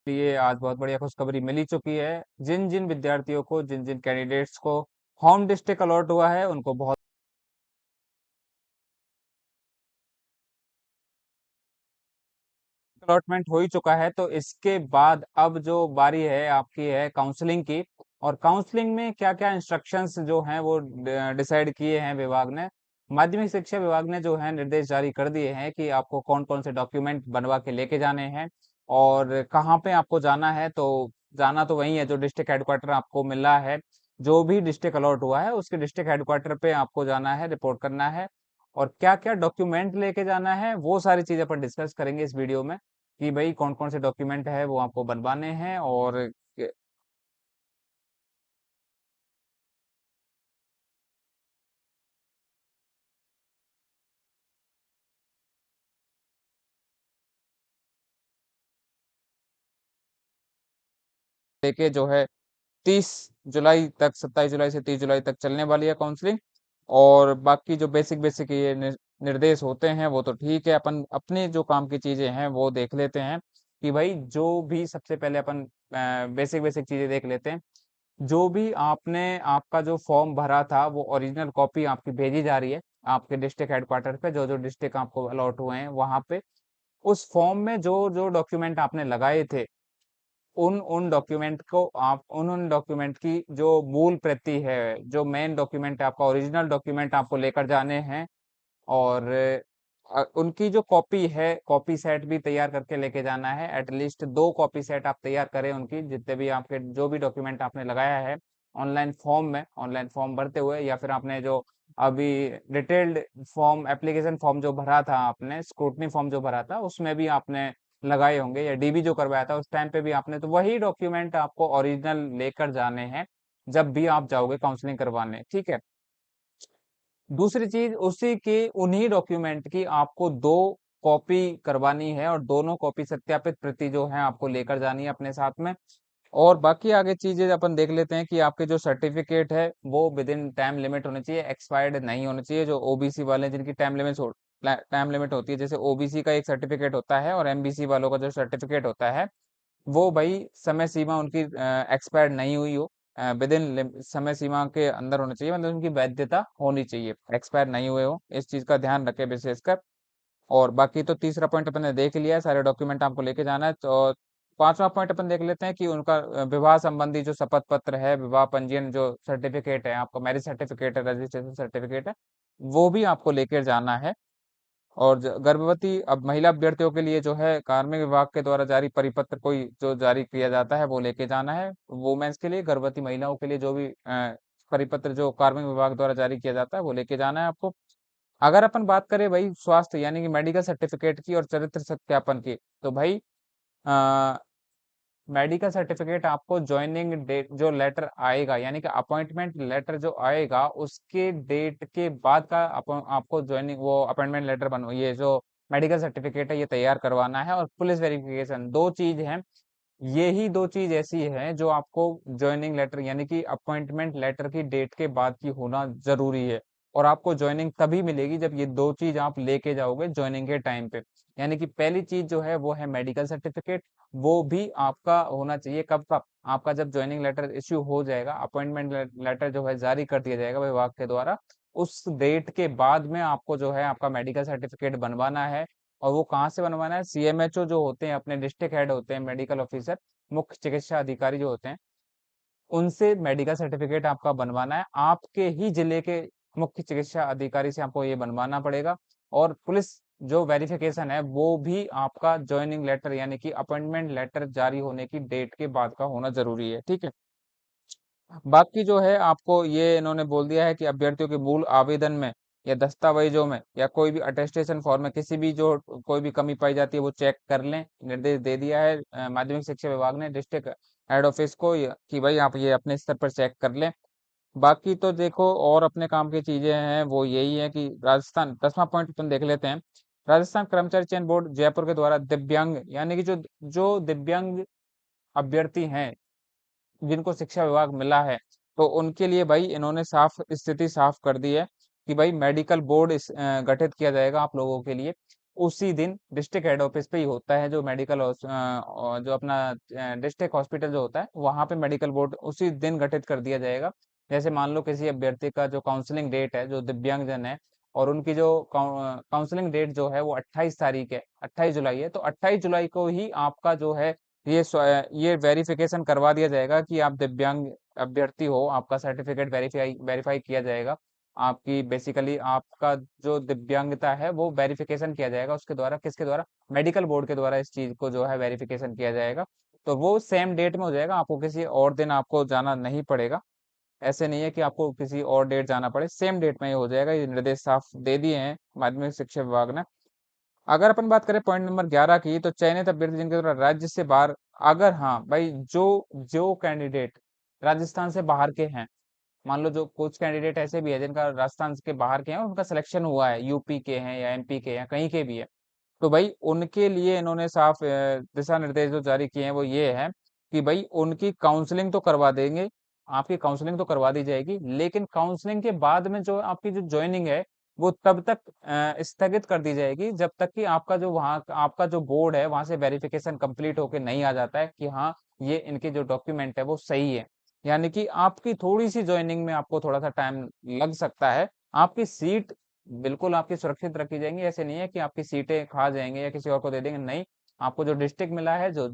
लिए आज बहुत बढ़िया खुशखबरी मिली चुकी है। जिन जिन विद्यार्थियों को, जिन जिन कैंडिडेट्स को होम डिस्ट्रिक्ट अलॉट हुआ है, उनको बहुत अलॉटमेंट हो ही चुका है। तो इसके बाद अब जो बारी है आपकी है काउंसलिंग की। और काउंसलिंग में क्या क्या इंस्ट्रक्शंस जो हैं वो डिसाइड किए हैं विभाग ने। माध्यमिक शिक्षा विभाग ने जो है निर्देश जारी कर दिए हैं कि आपको कौन कौन से डॉक्यूमेंट बनवा के लेके जाने हैं और कहाँ पे आपको जाना है। तो जाना तो वही है जो डिस्ट्रिक्ट हेडक्वार्टर आपको मिला है। जो भी डिस्ट्रिक्ट अलॉट हुआ है उसके डिस्ट्रिक्ट हेडक्वार्टर पे आपको जाना है, रिपोर्ट करना है। और क्या क्या डॉक्यूमेंट लेके जाना है वो सारी चीजें अपन डिस्कस करेंगे इस वीडियो में, कि भाई कौन कौन से डॉक्यूमेंट है वो आपको बनवाने हैं। और लेके जो है 30 जुलाई तक, 27 जुलाई से 30 जुलाई तक चलने वाली है काउंसलिंग। और बाकी जो बेसिक बेसिक ये निर्देश होते हैं वो तो ठीक है, अपन अपने जो काम की चीजें हैं वो देख लेते हैं। कि भाई जो भी सबसे पहले अपन बेसिक बेसिक चीजें देख लेते हैं। जो भी आपने आपका जो फॉर्म भरा था वो ओरिजिनल कॉपी आपकी भेजी जा रही है आपके डिस्ट्रिक्ट हेडक्वार्टर पे, जो जो डिस्ट्रिक्ट आपको अलॉट हुए हैं वहां पे। उस फॉर्म में जो जो डॉक्यूमेंट आपने लगाए थे, उन उन डॉक्यूमेंट को आप उन डॉक्यूमेंट की जो मूल प्रति है, जो मेन डॉक्यूमेंट है, आपका ओरिजिनल डॉक्यूमेंट आपको लेकर जाने हैं। और उनकी जो कॉपी है, कॉपी सेट भी तैयार करके लेके जाना है। एटलीस्ट 2 कॉपी सेट आप तैयार करें उनकी, जितने भी आपके जो भी डॉक्यूमेंट आपने लगाया है ऑनलाइन फॉर्म में, ऑनलाइन फॉर्म भरते हुए, या फिर आपने जो अभी डिटेल्ड फॉर्म, एप्लीकेशन फॉर्म जो भरा था, आपने स्क्रूटनी फॉर्म जो भरा था उसमें भी आपने लगाए होंगे, या डीबी जो करवाया था उस टाइम पे भी आपने, तो वही डॉक्यूमेंट आपको ओरिजिनल लेकर जाने हैं जब भी आप जाओगे काउंसलिंग करवाने। ठीक है। दूसरी चीज, उसी के उन्हीं डॉक्यूमेंट की आपको 2 कॉपी करवानी है, और दोनों कॉपी सत्यापित प्रति जो है आपको लेकर जानी है अपने साथ में। और बाकी आगे चीजें अपन देख लेते हैं कि आपके जो सर्टिफिकेट है वो विद इन टाइम लिमिट होने चाहिए, एक्सपायर्ड नहीं होने चाहिए। जो ओबीसी वाले हैं जिनकी टाइम लिमिट होती है, जैसे ओबीसी का एक सर्टिफिकेट होता है और एमबीसी वालों का जो सर्टिफिकेट होता है, वो भाई समय सीमा उनकी एक्सपायर नहीं हुई हो, विद इन समय सीमा के अंदर होनी चाहिए, मतलब उनकी वैधता होनी चाहिए, एक्सपायर नहीं हुए हो। इस चीज का ध्यान रखें विशेषकर। और बाकी तो तीसरा पॉइंट अपन ने देख लिया है, सारे डॉक्यूमेंट आपको लेके जाना है। तो पांचवा पॉइंट अपन देख लेते हैं कि उनका विवाह संबंधी जो शपथ पत्र है, विवाह पंजीयन जो सर्टिफिकेट है, आपका मैरिज सर्टिफिकेट है, रजिस्ट्रेशन सर्टिफिकेट है, वो भी आपको लेकर जाना है। और गर्भवती अब महिला अभ्यर्थियों के लिए जो है कार्मिक विभाग के द्वारा जारी परिपत्र कोई जो जारी किया जाता है वो लेके जाना है। वुमेन्स के लिए, गर्भवती महिलाओं के लिए जो भी परिपत्र जो कार्मिक विभाग द्वारा जारी किया जाता है वो लेके जाना है आपको। अगर अपन बात करें भाई स्वास्थ्य यानी कि मेडिकल सर्टिफिकेट की और चरित्र सत्यापन की, तो भाई मेडिकल सर्टिफिकेट आपको ज्वाइनिंग डेट जो लेटर आएगा, यानी कि अपॉइंटमेंट लेटर जो आएगा उसके डेट के बाद का आपको ज्वाइनिंग वो अपॉइंटमेंट लेटर बनो, ये जो मेडिकल सर्टिफिकेट है ये तैयार करवाना है। और पुलिस वेरिफिकेशन, 2 चीज हैं। यही 2 चीज ऐसी है जो आपको ज्वाइनिंग लेटर यानी कि अपॉइंटमेंट लेटर की डेट के बाद की होना जरूरी है। और आपको ज्वाइनिंग तभी मिलेगी जब ये 2 चीज आप लेके जाओगे ज्वाइनिंग के टाइम पे। यानी कि पहली चीज जो है वो है मेडिकल सर्टिफिकेट, वो भी आपका होना चाहिए कब का, आपका जब ज्वाइनिंग लेटर इश्यू हो जाएगा, अपॉइंटमेंट लेटर जो है जारी कर दिया जाएगा विभाग के द्वारा, उस डेट के बाद में आपको जो है आपका मेडिकल सर्टिफिकेट बनवाना है। और वो कहाँ से बनवाना है? सीएमएचओ जो होते हैं, अपने डिस्ट्रिक्ट हेड होते हैं, मेडिकल ऑफिसर, मुख्य चिकित्सा अधिकारी जो होते हैं, उनसे मेडिकल सर्टिफिकेट आपका बनवाना है। आपके ही जिले के मुख्य चिकित्सा अधिकारी से आपको ये बनवाना पड़ेगा। और पुलिस जो वेरिफिकेशन है वो भी आपका ज्वाइनिंग लेटर यानी कि अपॉइंटमेंट लेटर जारी होने की डेट के बाद का होना जरूरी है। ठीक है। बाकी जो है आपको ये इन्होंने बोल दिया है कि अभ्यर्थियों के मूल आवेदन में या दस्तावेजों में या कोई भी अटेस्टेशन फॉर्म में किसी भी जो कोई भी कमी पाई जाती है वो चेक कर लें। निर्देश दे दिया है माध्यमिक शिक्षा विभाग ने डिस्ट्रिक्ट हेड ऑफिस को, कि भाई आप ये अपने स्तर पर चेक कर लें। बाकी तो देखो और अपने काम की चीजें हैं वो यही है कि राजस्थान, 10वां पॉइंट अपन देख लेते हैं। राजस्थान कर्मचारी चयन बोर्ड जयपुर के द्वारा दिव्यांग यानी कि जो जो दिव्यांग अभ्यर्थी हैं जिनको शिक्षा विभाग मिला है, तो उनके लिए भाई इन्होंने साफ स्थिति साफ कर दी है कि भाई मेडिकल बोर्ड गठित किया जाएगा आप लोगों के लिए। उसी दिन डिस्ट्रिक्ट हेड ऑफिस पे ही होता है, जो मेडिकल जो अपना डिस्ट्रिक्ट हॉस्पिटल जो होता है वहां पे मेडिकल बोर्ड उसी दिन गठित कर दिया जाएगा। जैसे मान लो किसी अभ्यर्थी का जो काउंसलिंग डेट है, जो दिव्यांगजन है, और उनकी जो काउंसलिंग डेट जो है वो 28 तारीख है, 28 जुलाई है, तो 28 जुलाई को ही आपका जो है ये वेरिफिकेशन करवा दिया जाएगा कि आप दिव्यांग अभ्यर्थी हो, आपका सर्टिफिकेट वेरीफाई वेरीफाई किया जाएगा। आपकी बेसिकली आपका जो दिव्यांगता है वो वेरिफिकेशन किया जाएगा, उसके द्वारा, किसके द्वारा, मेडिकल बोर्ड के द्वारा इस चीज को जो है वेरिफिकेशन किया जाएगा। तो वो सेम डेट में हो जाएगा, आपको किसी और दिन आपको जाना नहीं पड़ेगा। ऐसे नहीं है कि आपको किसी और डेट जाना पड़े, सेम डेट में ही हो जाएगा। ये निर्देश साफ दे दिए हैं माध्यमिक शिक्षा विभाग ने। अगर अपन बात करें पॉइंट नंबर 11 की, तो चयनित अभ्यर्थी जिनके द्वारा राज्य से बाहर, अगर हाँ भाई, जो जो कैंडिडेट राजस्थान से बाहर के हैं, मान लो जो कुछ कैंडिडेट ऐसे भी है जिनका राजस्थान के बाहर के हैं और उनका सिलेक्शन हुआ है, यूपी के हैं या एमपी के हैं, कहीं के भी है, तो भाई उनके लिए इन्होंने साफ दिशा निर्देश जो जारी किए हैं वो ये है कि भाई उनकी काउंसलिंग तो करवा देंगे, आपकी काउंसलिंग तो करवा दी जाएगी, लेकिन काउंसलिंग के बाद में जो आपकी जो ज्वाइनिंग है वो तब तक स्थगित कर दी जाएगी जब तक कि आपका जो वहाँ आपका जो बोर्ड है वहां से वेरिफिकेशन कंप्लीट होके नहीं आ जाता है कि हाँ ये इनके जो डॉक्यूमेंट है वो सही है। यानी कि आपकी थोड़ी सी ज्वाइनिंग में आपको थोड़ा सा टाइम लग सकता है। आपकी सीट बिल्कुल आपकी सुरक्षित रखी जाएंगी, ऐसे नहीं है कि आपकी सीटें खा जाएंगे या किसी और को दे देंगे, नहीं। आपको जो डिस्ट्रिक्ट मिला है, जो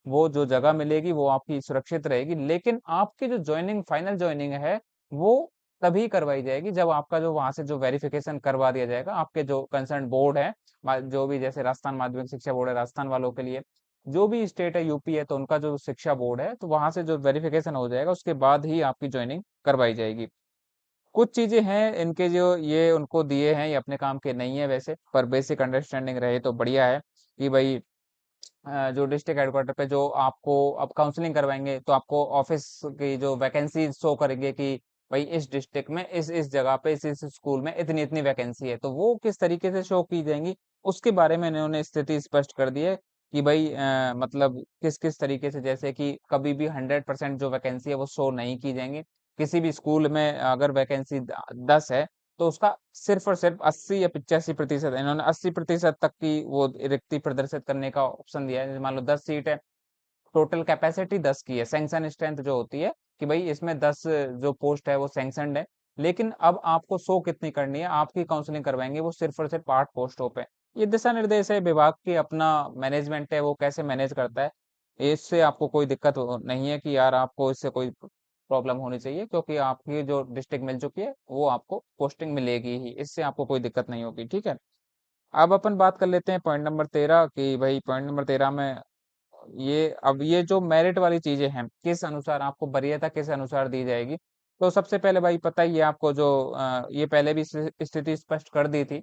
वो जो जगह मिलेगी वो आपकी सुरक्षित रहेगी, लेकिन आपकी जो ज्वाइनिंग, फाइनल ज्वाइनिंग है, वो तभी करवाई जाएगी जब आपका जो वहां से जो वेरिफिकेशन करवा दिया जाएगा, आपके जो कंसर्न बोर्ड है, जो भी, जैसे राजस्थान माध्यमिक शिक्षा बोर्ड है राजस्थान वालों के लिए, जो भी स्टेट है यूपी है, तो उनका जो शिक्षा बोर्ड है, तो वहां से जो वेरिफिकेशन हो जाएगा उसके बाद ही आपकी ज्वाइनिंग करवाई जाएगी। कुछ चीजें हैं इनके जो ये उनको दिए हैं, ये अपने काम के नहीं है वैसे, पर बेसिक अंडरस्टैंडिंग रहे तो बढ़िया है कि भाई जो डिस्ट्रिक्ट हेडक्वार्टर पे जो आपको अब काउंसलिंग करवाएंगे, तो आपको ऑफिस की जो वैकेंसी शो करेंगे कि भाई इस डिस्ट्रिक्ट में इस जगह पे इस स्कूल में इतनी इतनी वैकेंसी है, तो वो किस तरीके से शो की जाएंगी उसके बारे में इन्होंने स्थिति स्पष्ट कर दी है कि भाई मतलब किस किस तरीके से, जैसे कि कभी भी 100% जो वैकेंसी है वो शो नहीं की जाएंगी। किसी भी स्कूल में अगर वैकेंसी 10 है, तो उसका सिर्फ और सिर्फ 80 या 85%, इन्होंने 80% तक की वो रिक्ति प्रदर्शित करने का ऑप्शन दिया है। जैसे मान लो 10 सीट है, टोटल कैपेसिटी 10 की है, सैंक्शन स्ट्रेंथ जो होती है कि भाई इसमें 10 जो पोस्ट है वो सैंक्शनड है, लेकिन अब आपको शो कितनी करनी है, आपकी काउंसलिंग करवाएंगे वो सिर्फ और सिर्फ 8 पोस्टों पे। ये दिशा निर्देश है, विभाग की अपना मैनेजमेंट है, वो कैसे मैनेज करता है। इससे आपको कोई दिक्कत नहीं है कि यार आपको इससे कोई प्रॉब्लम होनी चाहिए, क्योंकि आपकी जो डिस्ट्रिक्ट मिल चुकी है वो आपको पोस्टिंग मिलेगी ही, इससे आपको कोई दिक्कत नहीं होगी, ठीक है। अब अपन बात कर लेते हैं पॉइंट नंबर 13 की, भाई पॉइंट नंबर 13 में ये जो मेरिट वाली चीजें हैं, किस अनुसार आपको वरीयता किस अनुसार दी जाएगी। तो सबसे पहले भाई पता ही है आपको, जो ये पहले भी स्थिति स्पष्ट कर दी थी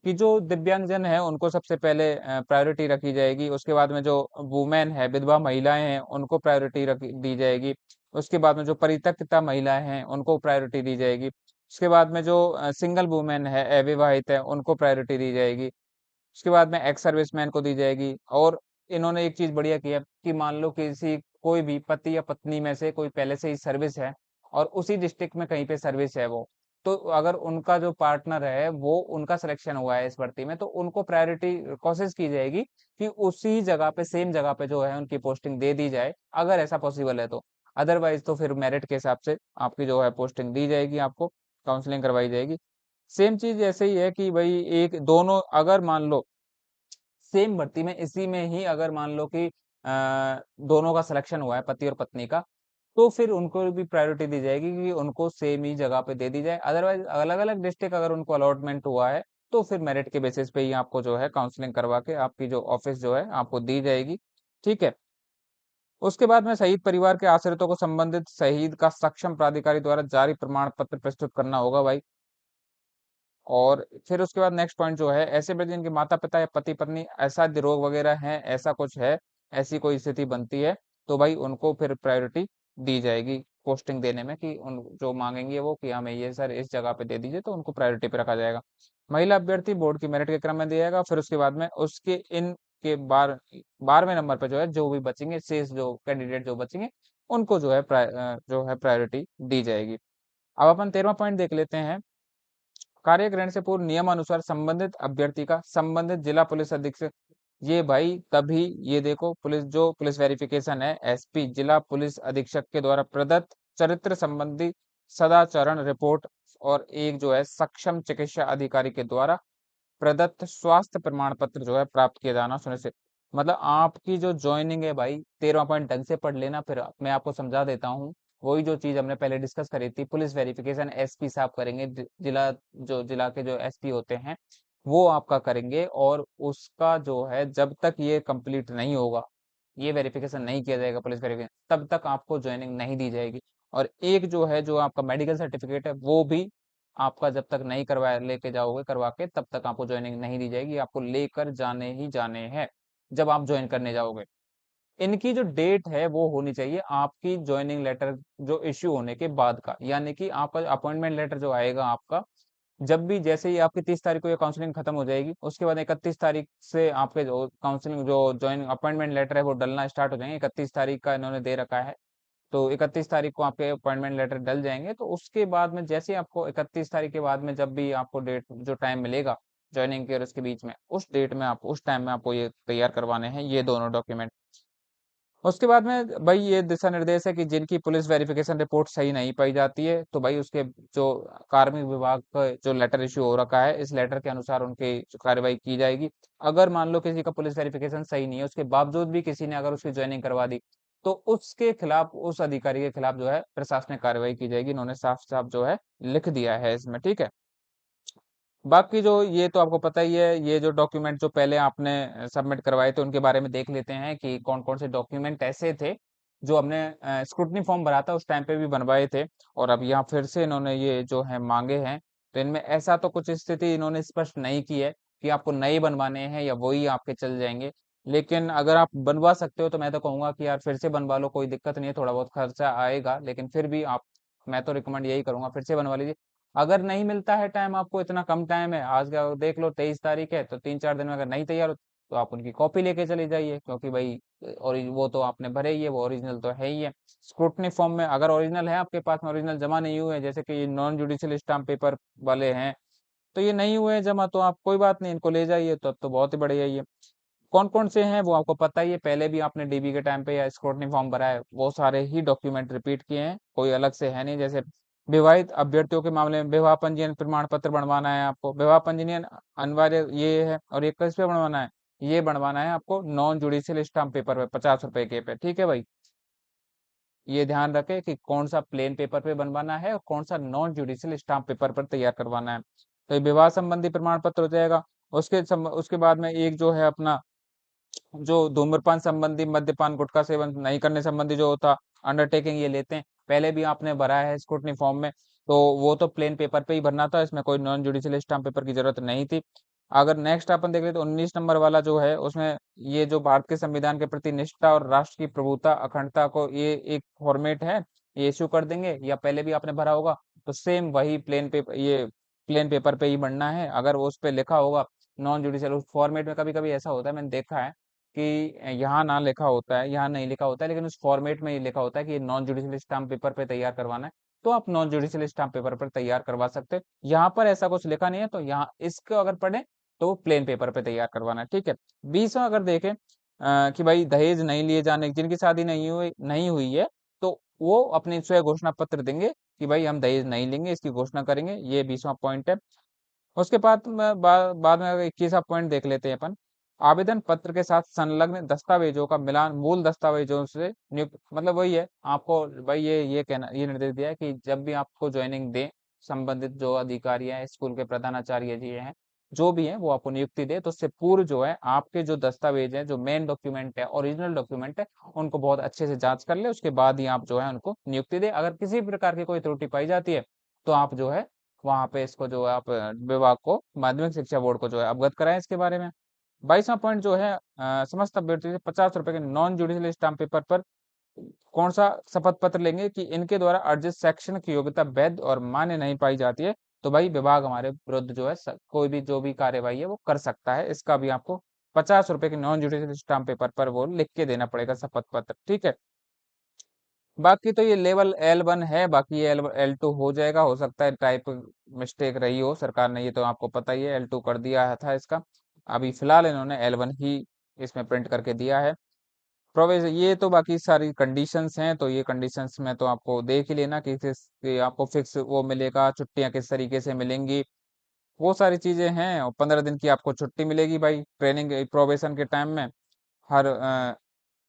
कि जो दिव्यांगजन है उनको सबसे पहले प्रायोरिटी रखी जाएगी, उसके बाद में जो वुमेन है, विधवा महिलाएं हैं, उनको प्रायोरिटी रखी दी जाएगी। उसके बाद में जो परित्यक्ता महिलाएं हैं उनको प्रायोरिटी दी जाएगी। उसके बाद में जो सिंगल वुमेन है, अविवाहित है, उनको प्रायोरिटी दी जाएगी। उसके बाद में एक्स सर्विसमैन को दी जाएगी। और इन्होंने एक चीज बढ़िया किया कि मान लो किसी कोई भी पति या पत्नी में से कोई पहले से ही सर्विस है और उसी डिस्ट्रिक्ट में कहीं पे सर्विस है वो, तो अगर उनका जो पार्टनर है वो, उनका सिलेक्शन हुआ है इस भर्ती में, तो उनको प्रायोरिटी कोशिश की जाएगी कि उसी जगह पे, सेम जगह पे जो है उनकी पोस्टिंग दे दी जाए, अगर ऐसा पॉसिबल है तो। अदरवाइज तो फिर मेरिट के हिसाब से आपकी जो है पोस्टिंग दी जाएगी, आपको काउंसलिंग करवाई जाएगी। सेम चीज ऐसे ही है कि भाई एक दोनों, अगर मान लो सेम भर्ती में इसी में ही अगर मान लो कि दोनों का सिलेक्शन हुआ है, पति और पत्नी का, तो फिर उनको भी प्रायोरिटी दी जाएगी कि उनको सेम ही जगह पे दे दी जाए। अदरवाइज अलग अलग डिस्ट्रिक्ट अगर उनको अलॉटमेंट हुआ है, तो फिर मेरिट के बेसिस पे ही आपको जो है काउंसलिंग करवा के आपकी जो ऑफिस जो है आपको दी जाएगी, ठीक है। उसके बाद में शहीद परिवार के आश्रितों को संबंधित शहीद का सक्षम प्राधिकारी द्वारा जारी प्रमाण पत्र प्रस्तुत करना होगा भाई। और फिर उसके बाद नेक्स्ट पॉइंट जो है, ऐसे बच्चे जिनके माता पिता या पति पत्नी असाध्य रोग वगैरह हैं, ऐसा कुछ है, ऐसी कोई स्थिति बनती है, तो भाई उनको फिर प्रायोरिटी दी जाएगी पोस्टिंग देने में, कि उन जो मांगेंगे वो कि हमें ये सर इस जगह पे दे दीजिए, तो उनको प्रायोरिटी पे रखा जाएगा। महिला अभ्यर्थी बोर्ड की मेरिट के क्रम में दिया जाएगा, फिर उसके बाद में उसके इन के 12वें नंबर पे जो है, जो भी बचेंगे शेष जो कैंडिडेट जो बचेंगे, उनको जो है जो है प्रायोरिटी दी जाएगी। अब अपन 13वां पॉइंट देख लेते हैं, कार्यग्रहण से पूर्व नियमानुसार संबंधित अभ्यर्थी का संबंधित जिला पुलिस अधीक्षक, ये भाई तभी, ये देखो पुलिस जो पुलिस वेरिफिकेशन है, एसपी जिला पुलिस अधीक्षक के द्वारा प्रदत्त चरित्र संबंधी सदाचरण रिपोर्ट और एक जो है सक्षम चिकित्सा अधिकारी के द्वारा प्रदत्त स्वास्थ्य प्रमाण पत्र जो है प्राप्त किया जाना सुनिश्चित। मतलब आपकी जो ज्वाइनिंग है भाई, 13वां पॉइंट ढंग से पढ़ लेना, फिर मैं आपको समझा देता हूँ। वही जो चीज हमने पहले डिस्कस करी थी, पुलिस वेरिफिकेशन एसपी साहब करेंगे, जिला जो जिला के जो एसपी होते हैं वो आपका करेंगे, और उसका जो है जब तक ये कंप्लीट नहीं होगा, ये वेरिफिकेशन नहीं किया जाएगा पुलिस वेरिफिकेशन, तब तक आपको ज्वाइनिंग नहीं दी जाएगी। और एक जो है जो आपका मेडिकल सर्टिफिकेट है वो भी आपका जब तक नहीं करवाया, लेके जाओगे करवा के, तब तक आपको ज्वाइनिंग नहीं दी जाएगी, आपको लेकर जाने ही जाने हैं जब आप ज्वाइन करने जाओगे। इनकी जो डेट है वो होनी चाहिए आपकी ज्वाइनिंग लेटर जो इश्यू होने के बाद का, यानी कि आपका अपॉइंटमेंट लेटर जो आएगा आपका, जब भी जैसे ही आपकी 30 तारीख को ये काउंसलिंग खत्म हो जाएगी, उसके बाद 31 तारीख से आपके जो काउंसलिंग जो ज्वाइन अपॉइंटमेंट लेटर है वो डलना स्टार्ट हो जाएंगे। 31 तारीख का इन्होंने दे रखा है, तो 31 तारीख को आपके अपॉइंटमेंट लेटर डल जाएंगे। तो उसके बाद में जैसे ही आपको 31 तारीख के बाद में जब भी आपको डेट जो टाइम मिलेगा ज्वाइनिंग के और उसके बीच में, उस डेट में आप उस टाइम में आपको ये तैयार करवाने हैं ये दोनों डॉक्यूमेंट। उसके बाद में भाई ये दिशा निर्देश है कि जिनकी पुलिस वेरिफिकेशन रिपोर्ट सही नहीं पाई जाती है, तो भाई उसके जो कार्मिक विभाग का जो लेटर इश्यू हो रखा है, इस लेटर के अनुसार उनकी जो कार्रवाई की जाएगी। अगर मान लो किसी का पुलिस वेरिफिकेशन सही नहीं है, उसके बावजूद भी किसी ने अगर उसकी ज्वाइनिंग करवा दी, तो उसके खिलाफ, उस अधिकारी के खिलाफ जो है प्रशासनिक कार्रवाई की जाएगी। इन्होंने साफ साफ जो है लिख दिया है इसमें, ठीक है। बाकी जो ये तो आपको पता ही है, ये जो डॉक्यूमेंट जो पहले आपने सबमिट करवाए थे उनके बारे में देख लेते हैं कि कौन कौन से डॉक्यूमेंट ऐसे थे जो हमने स्क्रूटनी फॉर्म भरा था उस टाइम पे भी बनवाए थे, और अब यहाँ फिर से इन्होंने ये जो है मांगे हैं। तो इनमें ऐसा तो कुछ स्थिति इन्होंने स्पष्ट नहीं की है कि आपको नए बनवाने हैं या वही आपके चल जाएंगे। लेकिन अगर आप बनवा सकते हो तो मैं तो कहूंगा कि यार फिर से बनवा लो, कोई दिक्कत नहीं है, थोड़ा बहुत खर्चा आएगा लेकिन फिर भी आप, मैं तो रिकमेंड यही करूंगा फिर से बनवा लीजिए। अगर नहीं मिलता है टाइम आपको, इतना कम टाइम है, आज का देख लो 23 तारीख है, तो 3-4 दिन में अगर नहीं तैयार हो तो आप उनकी कॉपी लेके चले जाइए, क्योंकि भाई और वो तो आपने भरे ही है, वो ओरिजिनल तो है ही है। स्क्रूटनी फॉर्म में अगर ओरिजिनल है आपके पास में, ओरिजिनल जमा नहीं हुए हैं, जैसे कि नॉन जुडिशियल स्टाम्प पेपर वाले हैं, तो ये नहीं हुए हैं जमा, तो आप कोई बात नहीं, इनको ले जाइए, तो अब तो बहुत ही बढ़िया ये। कौन कौन से हैं वो आपको पता ही है, पहले भी आपने डीबी के टाइम पे या स्क्रूटनी फॉर्म भरा है, वो सारे ही डॉक्यूमेंट रिपीट किए हैं, कोई अलग से है नहीं। जैसे विवाहित अभ्यर्थियों के मामले में विवाह पंजीयन प्रमाण पत्र बनवाना है आपको, विवाह पंजीयन अनिवार्य ये है, और ये किस पे बनवाना है, ये बनवाना है आपको नॉन जुडिशियल स्टाम्प पेपर पे, 50 रुपए के पे, ठीक है भाई। ये ध्यान रखें कि कौन सा प्लेन पेपर पे बनवाना है और कौन सा नॉन जुडिशियल स्टाम्प पेपर पर तैयार करवाना है। तो ये विवाह संबंधी प्रमाण पत्र हो जाएगा। उसके बाद में एक जो है अपना जो धूम्रपान संबंधी, मद्यपान, गुटखा सेवन नहीं करने संबंधी जो होता अंडरटेकिंग ये लेते हैं, पहले भी आपने भरा है स्क्रूटनी फॉर्म में, तो वो तो प्लेन पेपर पे ही भरना था, इसमें कोई नॉन जुडिशियल स्टाम्प पेपर की जरूरत नहीं थी। अगर नेक्स्ट अपन देख ले तो 19 नंबर वाला जो है उसमें ये जो भारत के संविधान के प्रति निष्ठा और राष्ट्र की प्रभुता अखंडता को ये एक फॉर्मेट है, ये इश्यू कर देंगे, या पहले भी आपने भरा होगा तो सेम वही प्लेन पेपर, ये प्लेन पेपर पे ही बनना है। अगर वो उस पे लिखा होगा नॉन जुडिशियल, उस फॉर्मेट में कभी कभी ऐसा होता है, मैंने देखा है कि यहाँ ना लिखा होता है, यहाँ नहीं लिखा होता है, लेकिन उस फॉर्मेट में ये लिखा होता है कि नॉन जुडिशियल स्टाम्प पेपर पे तैयार करवाना है, तो आप नॉन जुडिशियल स्टाम्प पेपर पर तैयार करवा सकते हैं। यहाँ पर ऐसा कुछ लिखा नहीं है, तो यहाँ इसको अगर पढ़े तो प्लेन पेपर पे तैयार करवाना है, ठीक है। 20वां अगर देखें कि भाई दहेज नहीं लिए जाने, जिनकी शादी नहीं हुई है, तो वो अपने स्वयं घोषणा पत्र देंगे कि भाई हम दहेज नहीं लेंगे, इसकी घोषणा करेंगे, ये 20वां पॉइंट है। उसके बाद में 21वां पॉइंट देख लेते हैं अपन। आवेदन पत्र के साथ संलग्न दस्तावेजों का मिलान मूल दस्तावेजों से नियुक्त, मतलब वही है आपको भाई ये कहना, ये निर्देश दिया है कि जब भी आपको ज्वाइनिंग दे, संबंधित जो अधिकारी हैं, स्कूल के प्रधानाचार्य जी हैं, जो भी हैं, वो आपको नियुक्ति दे, तो उससे पूर्व जो है आपके जो दस्तावेज हैं, जो मेन डॉक्यूमेंट है, ओरिजिनल डॉक्यूमेंट है, उनको बहुत अच्छे से जांच कर ले, उसके बाद ही आप जो है उनको नियुक्ति दे। अगर किसी प्रकार की कोई त्रुटि पाई जाती है तो आप जो है वहां पे इसको जो है आप विभाग को, माध्यमिक शिक्षा बोर्ड को जो है अवगत कराएं इसके बारे में। 22वां पॉइंट जो है समस्त अभ्यर्थी से 50 रुपए के नॉन जुडिशियल स्टाम्प पेपर पर कौन सा शपथ पत्र लेंगे कि इनके द्वारा अर्जित शैक्षणिक योग्यता वैध और मान्य नहीं पाई जाती है, तो भाई विभाग हमारे विरुद्ध जो है कोई भी जो भी कार्यवाही है वो कर सकता है। इसका भी आपको 50 रुपए के नॉन जुडिशियल स्टाम्प पेपर पर वो लिख के देना पड़ेगा शपथ पत्र, ठीक है। बाकी तो ये लेवल L1 है, बाकी ये L2 हो जाएगा, हो सकता है टाइप मिस्टेक रही हो, सरकार ने ये तो आपको पता ही है L2 कर दिया था इसका। अभी फिलहाल इन्होंने L1 ही इसमें प्रिंट करके दिया है। प्रोविज ये तो बाकी सारी कंडीशंस हैं, तो ये कंडीशंस में तो आपको देख ही लेना कि आपको फिक्स वो मिलेगा, छुट्टियां किस तरीके से मिलेंगी, वो सारी चीजें हैं। और 15 दिन की आपको छुट्टी मिलेगी भाई ट्रेनिंग प्रोबेशन के टाइम में, हर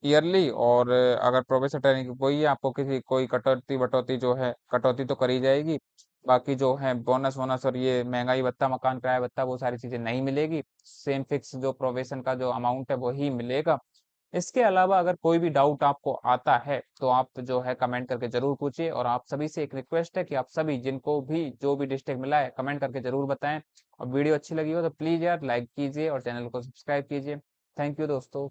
ईयरली। और अगर प्रोबेशन ट्रेनिंग कोई है, आपको किसी कोई कटौती वटौती जो है, कटौती तो करी जाएगी, बाकी जो है बोनस वोनस और ये महंगाई भत्ता, मकान किराया भत्ता, वो सारी चीजें नहीं मिलेगी। सेम फिक्स जो प्रोबेशन का जो अमाउंट है वो ही मिलेगा। इसके अलावा अगर कोई भी डाउट आपको आता है तो आप जो है कमेंट करके जरूर पूछिए। और आप सभी से एक रिक्वेस्ट है कि आप सभी जिनको भी जो भी डिस्ट्रिक्ट मिला है कमेंट करके जरूर बताएं। और वीडियो अच्छी लगी हो तो प्लीज यार लाइक कीजिए और चैनल को सब्सक्राइब कीजिए। थैंक यू दोस्तों।